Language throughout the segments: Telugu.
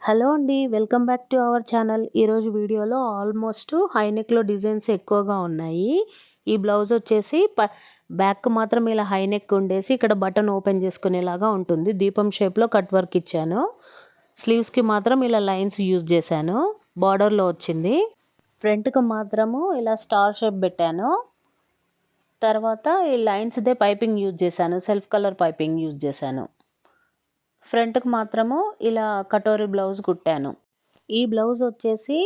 హలో అండి. Welcome back to our channel. ఈరోజు వీడియోలో ఆల్మోస్ట్ హై నెక్‌లో డిజైన్స్ ఎక్కువగా ఉన్నాయి. ఈ బ్లౌజ్ వచ్చేసి బ్యాక్ మాత్రం ఇలా హై నెక్ ఉండేసి ఇక్కడ బటన్ ఓపెన్ చేసుకునేలాగా ఉంటుంది. దీపం షేప్‌లో కట్ వర్క్ ఇచ్చాను. స్లీవ్స్‌కి మాత్రం ఇలా లైన్స్ యూజ్ చేశాను. బార్డర్‌లో వచ్చింది. ఫ్రంట్‌కి మాత్రము ఇలా స్టార్ షేప్ పెట్టాను. తర్వాత ఈ లైన్స్‌దే పైపింగ్ యూజ్ చేశాను. సెల్ఫ్ కలర్ పైపింగ్ యూజ్ చేశాను. ఫ్రంట్‌కి మాత్రము ఇలా కటోరీ బ్లౌజ్ కుట్టాను. ఈ బ్లౌజ్ వచ్చేసి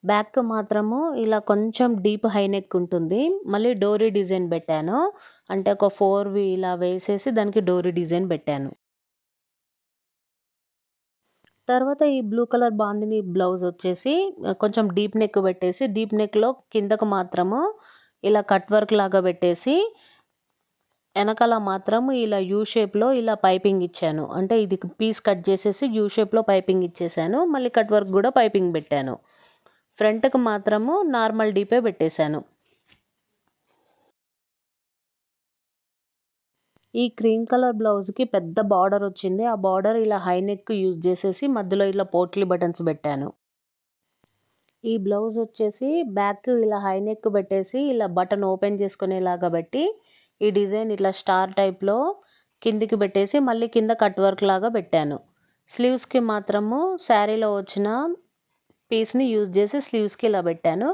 బ్యాక్ మాత్రము ఇలా కొంచెం డీప్ హై నెక్ ఉంటుంది. మళ్ళీ డోరీ డిజైన్ పెట్టాను. అంటే ఒక 4వి ఇలా వేసేసి దానికి డోరీ డిజైన్ పెట్టాను. తర్వాత ఈ బ్లూ కలర్ బాందిని బ్లౌజ్ వచ్చేసి కొంచెం డీప్ నెక్ పెట్టేసి డీప్ నెక్‌లో కిందకు మాత్రము ఇలా కట్ వర్క్ లాగా పెట్టేసి వెనకాల మాత్రం ఇలా యూ షేప్‌లో ఇలా పైపింగ్ ఇచ్చాను. అంటే ఇది పీస్ కట్ చేసేసి యూ షేప్‌లో పైపింగ్ ఇచ్చేసాను. మళ్ళీ కట్ వర్క్ కూడా పైపింగ్ పెట్టాను. ఫ్రంట్‌కి మాత్రము నార్మల్ డీపే పెట్టేశాను. ఈ క్రీమ్ కలర్ బ్లౌజ్‌కి పెద్ద బార్డర్ వచ్చింది. ఆ బార్డర్ ఇలా హై నెక్ యూజ్ చేసేసి మధ్యలో ఇలా పోట్లీ బటన్స్ పెట్టాను. ఈ బ్లౌజ్ వచ్చేసి బ్యాక్ ఇలా హై నెక్ పెట్టేసి ఇలా బటన్ ఓపెన్ చేసుకునేలాగా పెట్టి ఈ డిజైన్ ఇట్లా స్టార్ టైప్‌లో కిందికి పెట్టేసి మళ్ళీ కింద కట్ వర్క్ లాగా పెట్టాను. స్లీవ్స్‌కి మాత్రము శారీలో వచ్చిన పీస్‌ని యూజ్ చేసి స్లీవ్స్‌కి ఇలా పెట్టాను.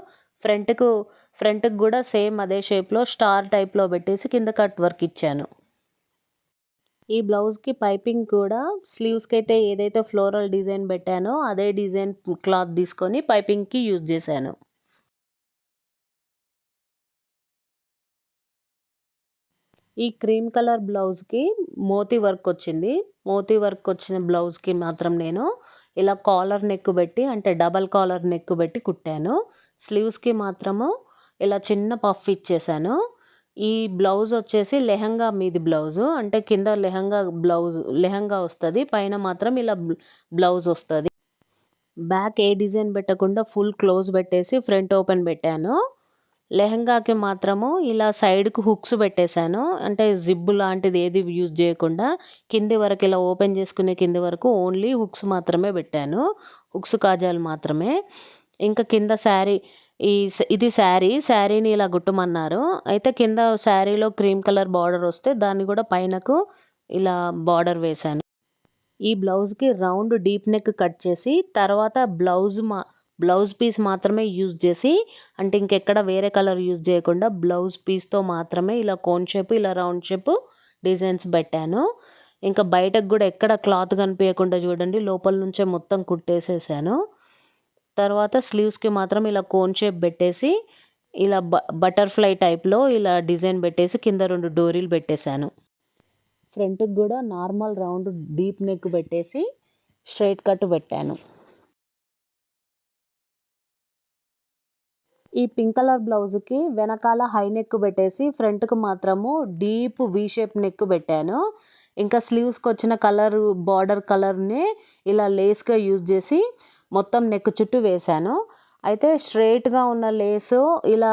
ఫ్రంట్‌కి కూడా సేమ్ అదే షేప్‌లో స్టార్ టైప్‌లో పెట్టేసి కింద కట్ వర్క్ ఇచ్చాను. ఈ బ్లౌజ్‌కి పైపింగ్ కూడా స్లీవ్స్‌కి అయితే ఏదైతే ఫ్లోరల్ డిజైన్ పెట్టానో అదే డిజైన్ క్లాత్ తీసుకొని పైపింగ్‌కి యూజ్ చేశాను. ఈ క్రీమ్ కలర్ బ్లౌజ్‌కి మోతీ వర్క్ వచ్చింది. మోతీ వర్క్ వచ్చిన బ్లౌజ్‌కి మాత్రం నేను ఇలా కాలర్ నెక్ పెట్టి అంటే డబల్ కాలర్ నెక్ పెట్టి కుట్టాను. స్లీవ్స్‌కి మాత్రము ఇలా చిన్న పఫ్ ఇచ్చేసాను. ఈ బ్లౌజ్ వచ్చేసి లెహంగా మీది బ్లౌజు. అంటే కింద లెహంగా వస్తది. పైన మాత్రం ఇలా బ్లౌజ్ వస్తది. బ్యాక్ ఏ డిజైన్ పెట్టకుండా ఫుల్ క్లోజ్ పెట్టేసి ఫ్రంట్ ఓపెన్ పెట్టాను. లెహంగాకి మాత్రము ఇలా సైడ్‌కి హుక్స్ పెట్టేశాను. అంటే జిప్ లాంటిది ఏది యూజ్ చేయకుండా కింది వరకు ఇలా ఓపెన్ చేసుకునే కింది వరకు ఓన్లీ హుక్స్ మాత్రమే పెట్టాను. హుక్స్ కాజాలు మాత్రమే. ఇంకా కింద ఇది శారీని ఇలా కుట్టమన్నారు. అయితే కింద శారీలో క్రీమ్ కలర్ బార్డర్ వస్తే దాన్ని కూడా పైనకు ఇలా బార్డర్ వేశాను. ఈ బ్లౌజ్‌కి రౌండ్ డీప్ నెక్ కట్ చేసి తర్వాత బ్లౌజ్ పీస్ మాత్రమే యూజ్ చేసి అంటే ఇంకెక్కడ వేరే కలర్ యూజ్ చేయకుండా బ్లౌజ్ పీస్‌తో మాత్రమే ఇలా కోన్ షేప్, ఇలా రౌండ్ షేప్ డిజైన్స్ పెట్టాను. ఇంకా బయటకు కూడా ఎక్కడ క్లాత్ కనిపియకుండా చూడండి లోపల నుంచే మొత్తం కుట్టేసేసాను. తర్వాత స్లీవ్స్‌కి మాత్రం ఇలా కోన్ షేప్ పెట్టేసి ఇలా బటర్‌ఫ్లై టైప్‌లో ఇలా డిజైన్ పెట్టేసి కింద 2 డోరీలు పెట్టేశాను. ఫ్రంట్‌కి కూడా నార్మల్ రౌండ్ డీప్ నెక్ పెట్టేసి స్ట్రెయిట్ కట్ పెట్టాను. ఈ పింక్ కలర్ బ్లౌజ్‌కి వెనకాల హై నెక్ పెట్టేసి ఫ్రంట్‌కి మాత్రము డీప్ వి షేప్ నెక్ పెట్టాను. ఇంకా స్లీవ్స్‌కి వచ్చిన బార్డర్ కలర్‌ని ఇలా లేస్‌గా యూజ్ చేసి మొత్తం నెక్ చుట్టూ వేశాను. అయితే స్ట్రెయిట్‌గా ఉన్న లేసు ఇలా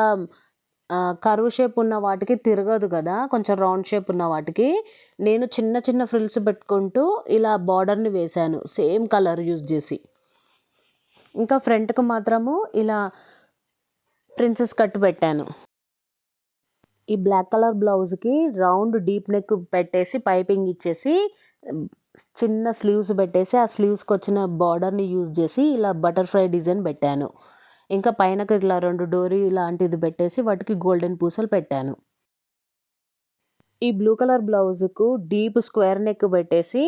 కర్వ్ షేప్ ఉన్న వాటికి తిరగదు కదా! కొంచెం రౌండ్ షేప్ ఉన్న వాటికి. నేను చిన్న చిన్న ఫ్రిల్స్ పెట్టుకుంటూ ఇలా బార్డర్‌ని వేశాను. సేమ్ కలర్ యూజ్ చేసి. ఇంకా ఫ్రంట్‌కి మాత్రము ఇలా ప్రిన్సెస్ కట్ పెట్టాను. ఈ బ్లాక్ కలర్ బ్లౌజ్‌కి రౌండ్ డీప్ నెక్ పెట్టేసి పైపింగ్ ఇచ్చేసి చిన్న స్లీవ్స్ పెట్టేసి ఆ స్లీవ్స్‌కి వచ్చిన బార్డర్‌ని యూజ్ చేసి ఇలా బటర్‌ఫ్లై డిజైన్ పెట్టాను. ఇంకా పైనకి ఇట్లా 2 డోరీ లాంటిది పెట్టేసి వాటికి గోల్డెన్ పూసలు పెట్టాను. ఈ బ్లూ కలర్ బ్లౌజ్‌కు డీప్ స్క్వేర్ నెక్ పెట్టేసి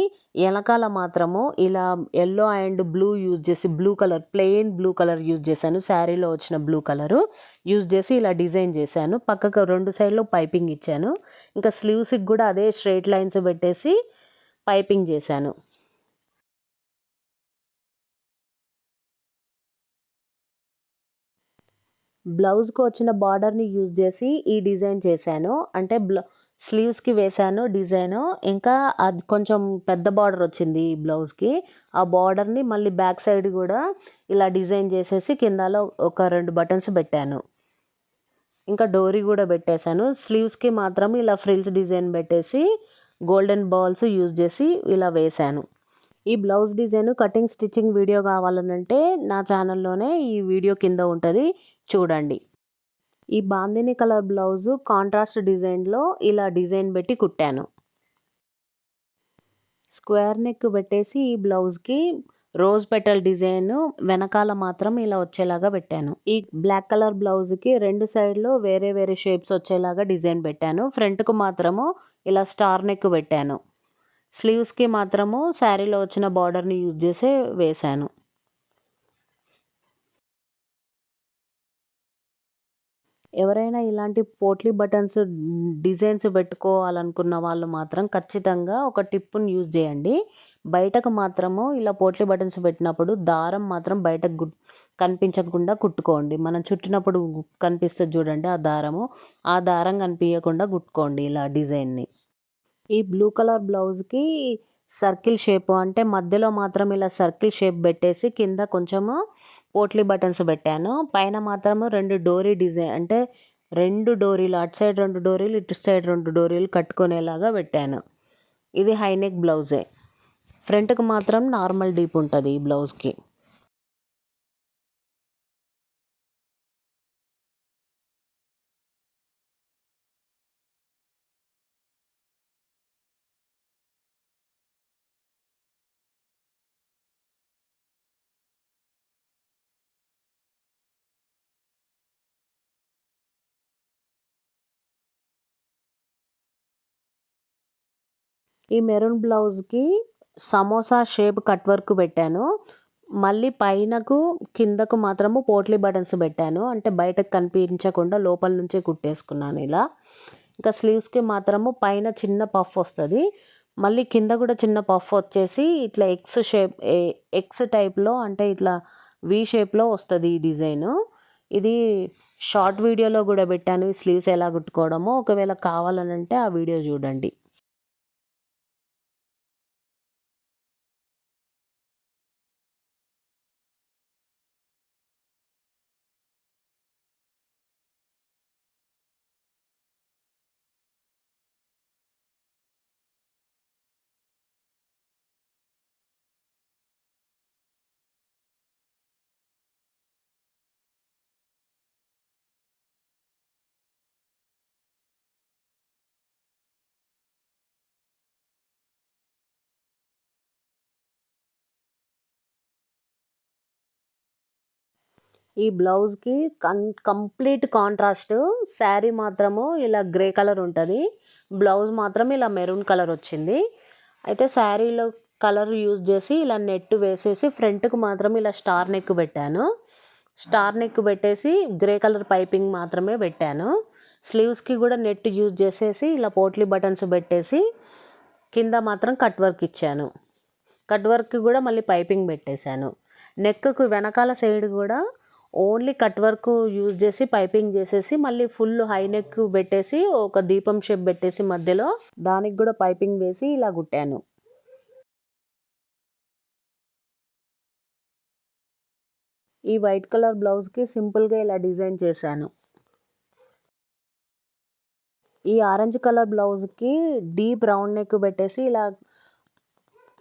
ఎనకాల మాత్రము ఇలా యెల్లో అండ్ బ్లూ యూజ్ చేసి ప్లెయిన్ బ్లూ కలర్ యూజ్ చేశాను. శారీలో వచ్చిన బ్లూ కలరు యూజ్ చేసి ఇలా డిజైన్ చేశాను. పక్కకు 2 సైడ్‌లు పైపింగ్ ఇచ్చాను. ఇంకా స్లీవ్స్‌కి కూడా అదే స్ట్రెయిట్ లైన్స్ పెట్టేసి పైపింగ్ చేశాను. బ్లౌజ్‌కి వచ్చిన బార్డర్‌ని యూజ్ చేసి ఈ డిజైన్ చేశాను. అంటే స్లీవ్స్‌కి వేశాను డిజైను. ఇంకా అది కొంచెం పెద్ద బార్డర్ వచ్చింది ఈ బ్లౌజ్‌కి. ఆ బార్డర్‌ని మళ్ళీ బ్యాక్ సైడ్ కూడా ఇలా డిజైన్ చేసేసి కిందలో ఒక 2 బటన్స్ పెట్టాను. ఇంకా డోరీ కూడా పెట్టేశాను. స్లీవ్స్‌కి మాత్రం ఇలా ఫ్రిల్స్ డిజైన్ పెట్టేసి గోల్డెన్ బాల్స్ యూజ్ చేసి ఇలా వేశాను. ఈ blouse design cutting stitching video కావాలనంటే నా ఛానల్లోనే ఈ వీడియో కింద ఉంటుంది, చూడండి. ఈ బాందిని కలర్ బ్లౌజు కాంట్రాస్ట్ డిజైన్లో ఇలా డిజైన్ పెట్టి కుట్టాను. స్క్వేర్ నెక్ పెట్టేసి ఈ బ్లౌజ్కి రోజ్ పెటల్ డిజైన్ వెనకాల మాత్రం ఇలా వచ్చేలాగా పెట్టాను. ఈ బ్లాక్ కలర్ బ్లౌజ్కి 2 సైడ్లు వేరే వేరే షేప్స్ వచ్చేలాగా డిజైన్ పెట్టాను. ఫ్రంట్కు మాత్రము ఇలా స్టార్ నెక్ పెట్టాను. స్లీవ్స్కి మాత్రము శారీలో వచ్చిన బార్డర్ని యూజ్ చేసి వేశాను. ఎవరైనా ఇలాంటి పోట్లీ బటన్స్ డిజైన్స్ పెట్టుకోవాలనుకున్న వాళ్ళు మాత్రం ఖచ్చితంగా ఒక టిప్పుని యూజ్ చేయండి. బయటకు మాత్రము ఇలా పోట్లీ బటన్స్ పెట్టినప్పుడు దారం మాత్రం బయటకు కనిపించకుండా కుట్టుకోండి. మనం చుట్టినప్పుడు కనిపిస్తుంది చూడండి ఆ దారం కనిపించకుండా కుట్టుకోండి ఇలా డిజైన్ని. ఈ బ్లూ కలర్ బ్లౌజ్కి సర్కిల్ షేప్ అంటే మధ్యలో మాత్రం ఇలా సర్కిల్ షేప్ పెట్టేసి కింద కొంచెము పోట్లీ బటన్స్ పెట్టాను. పైన మాత్రము 2 డోరీ డిజైన్ అంటే 2 డోరీలు అటు సైడ్ 2 డోరీలు ఇటు సైడ్ 2 డోరీలు కట్టుకునేలాగా పెట్టాను. ఇది హైనెక్ బ్లౌజే. ఫ్రంట్కి మాత్రం నార్మల్ డీప్ ఉంటుంది ఈ బ్లౌజ్కి. ఈ మెరూన్ బ్లౌజ్కి సమోసా షేప్ కట్ వర్క్ పెట్టాను. మళ్ళీ పైనకు కిందకు మాత్రము పోట్లీ బటన్స్ పెట్టాను. అంటే బయటకు కనిపించకుండా లోపల నుంచే కుట్టేసుకున్నాను ఇలా. ఇంకా స్లీవ్స్కి మాత్రము పైన చిన్న పఫ్ వస్తుంది, మళ్ళీ కింద కూడా చిన్న పఫ్ వచ్చేసి ఇట్లా ఎక్స్ టైప్లో అంటే ఇట్లా వి షేప్లో వస్తుంది ఈ డిజైను. ఇది షార్ట్ వీడియోలో కూడా పెట్టాను ఈ స్లీవ్స్ ఎలా కుట్టుకోవడమో. ఒకవేళ కావాలనంటే ఆ వీడియో చూడండి. ఈ బ్లౌజ్కి కంప్లీట్ కాంట్రాస్ట్. శారీ మాత్రము ఇలా గ్రే కలర్ ఉంటుంది, బ్లౌజ్ మాత్రం ఇలా మెరూన్ కలర్ వచ్చింది. అయితే శారీలో కలర్ యూజ్ చేసి ఇలా నెట్ వేసేసి ఫ్రంట్కి మాత్రం ఇలా స్టార్ నెక్ పెట్టాను. స్టార్ నెక్ పెట్టేసి గ్రే కలర్ పైపింగ్ మాత్రమే పెట్టాను. స్లీవ్స్కి కూడా నెట్ యూజ్ చేసేసి ఇలా పోట్లీ బటన్స్ పెట్టేసి కింద మాత్రం కట్ వర్క్ ఇచ్చాను. కట్ వర్క్ కూడా మళ్ళీ పైపింగ్ పెట్టేశాను. నెక్కు వెనకాల సైడ్ కూడా ఓన్లీ కట్ వర్క్ యూజ్ చేసి పైపింగ్ చేసేసి మళ్ళీ ఫుల్ హై నెక్ పెట్టేసి ఒక దీపం షేప్ పెట్టేసి మధ్యలో దానికి కూడా పైపింగ్ వేసి ఇలా కుట్టాను. ఈ వైట్ కలర్ బ్లౌజ్కి సింపుల్గా ఇలా డిజైన్ చేశాను. ఈ ఆరెంజ్ కలర్ బ్లౌజ్కి డీప్ రౌండ్ నెక్ పెట్టేసి ఇలా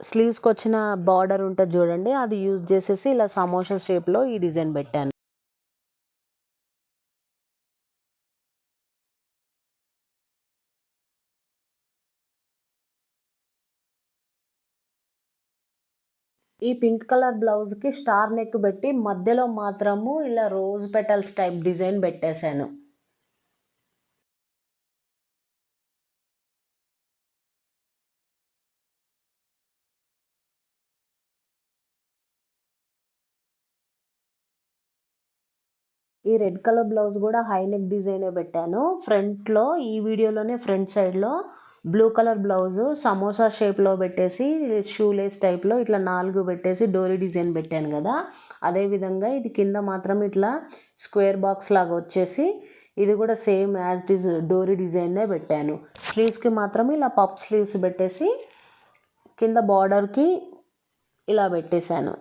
స్లీవ్స్కి వచ్చిన బార్డర్ ఉంటుంది చూడండి, అది యూజ్ చేసేసి ఇలా సమోసా షేప్లో ఈ డిజైన్ పెట్టాను. ఈ పింక్ కలర్ బ్లౌజ్కి స్టార్ నెక్ పెట్టి మధ్యలో మాత్రము ఇలా రోజ్ పెటల్స్ టైప్ డిజైన్ పెట్టేశాను. ఈ రెడ్ కలర్ బ్లౌజ్ కూడా హై నెక్ డిజైనే పెట్టాను. ఫ్రంట్లో ఈ వీడియోలోనే ఫ్రంట్ సైడ్లో బ్లూ కలర్ బ్లౌజు సమోసా షేప్లో పెట్టేసి షూ లేస్ టైప్లో ఇట్లా 4 పెట్టేసి డోరీ డిజైన్ పెట్టాను కదా, అదేవిధంగా ఇది కింద మాత్రం ఇట్లా స్క్వేర్ బాక్స్ లాగా వచ్చేసి ఇది కూడా సేమ్ యాజ్ ఇట్ ఈజ్ డోరీ డిజైన్నే పెట్టాను. స్లీవ్స్కి మాత్రం ఇలా పఫ్ స్లీవ్స్ పెట్టేసి కింద బార్డర్కి ఇలా పెట్టేశాను.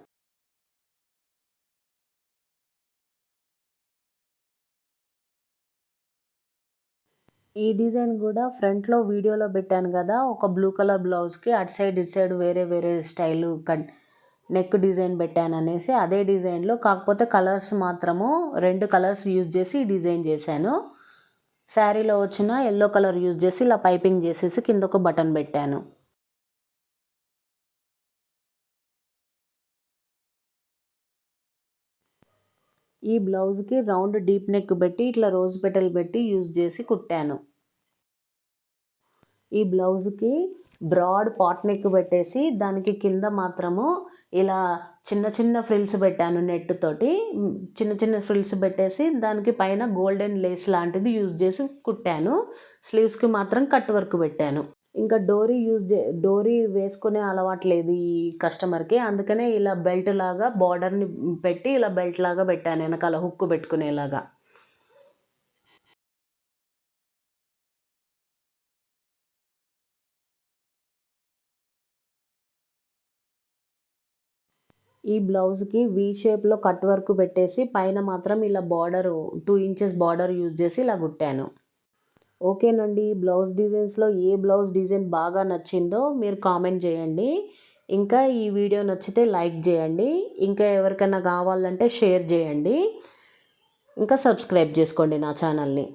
ఈ డిజైన్ కూడా ఫ్రంట్లో వీడియోలో పెట్టాను కదా, ఒక బ్లూ కలర్ బ్లౌజ్కి అటు సైడ్ ఇటు సైడ్ వేరే వేరే స్టైలు నెక్ డిజైన్ పెట్టాను అనేసి అదే డిజైన్లో, కాకపోతే కలర్స్ మాత్రము 2 కలర్స్ యూజ్ చేసి ఈ డిజైన్ చేశాను. శారీలో వచ్చిన ఎల్లో కలర్ యూజ్ చేసి ఇలా పైపింగ్ చేసేసి కింద ఒక బటన్ పెట్టాను. ఈ బ్లౌజ్కి రౌండ్ డీప్ నెక్ పెట్టి ఇట్లా రోజ్ పెటల్ పెట్టి యూజ్ చేసి కుట్టాను. ఈ బ్లౌజ్కి బ్రాడ్ పాట్ నెక్ పెట్టేసి దానికి కింద మాత్రము ఇలా చిన్న చిన్న ఫ్రిల్స్ పెట్టాను. నెట్ తోటి చిన్న చిన్న ఫ్రిల్స్ పెట్టేసి దానికి పైన గోల్డెన్ లేస్ లాంటిది యూజ్ చేసి కుట్టాను. స్లీవ్స్కి మాత్రం కట్ వర్క్ పెట్టాను. ఇంకా డోరీ వేసుకునే అలవాటు లేదు ఈ కస్టమర్కి, అందుకనే ఇలా బెల్ట్ లాగా బార్డర్ని పెట్టి ఇలా బెల్ట్ లాగా పెట్టాను, వెనకాల హుక్ పెట్టుకునేలాగా. ఈ బ్లౌజ్కి వీ షేప్లో కట్ వర్క్ పెట్టేసి పైన మాత్రం ఇలా బార్డర్ 2 ఇంచెస్ బార్డర్ యూజ్ చేసి ఇలా కుట్టాను. ఓకేనండి. బ్లౌజ్ డిజైన్స్లో ఏ బ్లౌజ్ డిజైన్ బాగా నచ్చిందో మీరు కామెంట్ చేయండి. ఇంకా ఈ వీడియో నచ్చితే లైక్ చేయండి. ఇంకా ఎవరికైనా కావాలంటే షేర్ చేయండి. ఇంకా సబ్స్క్రైబ్ చేసుకోండి నా ఛానల్ని.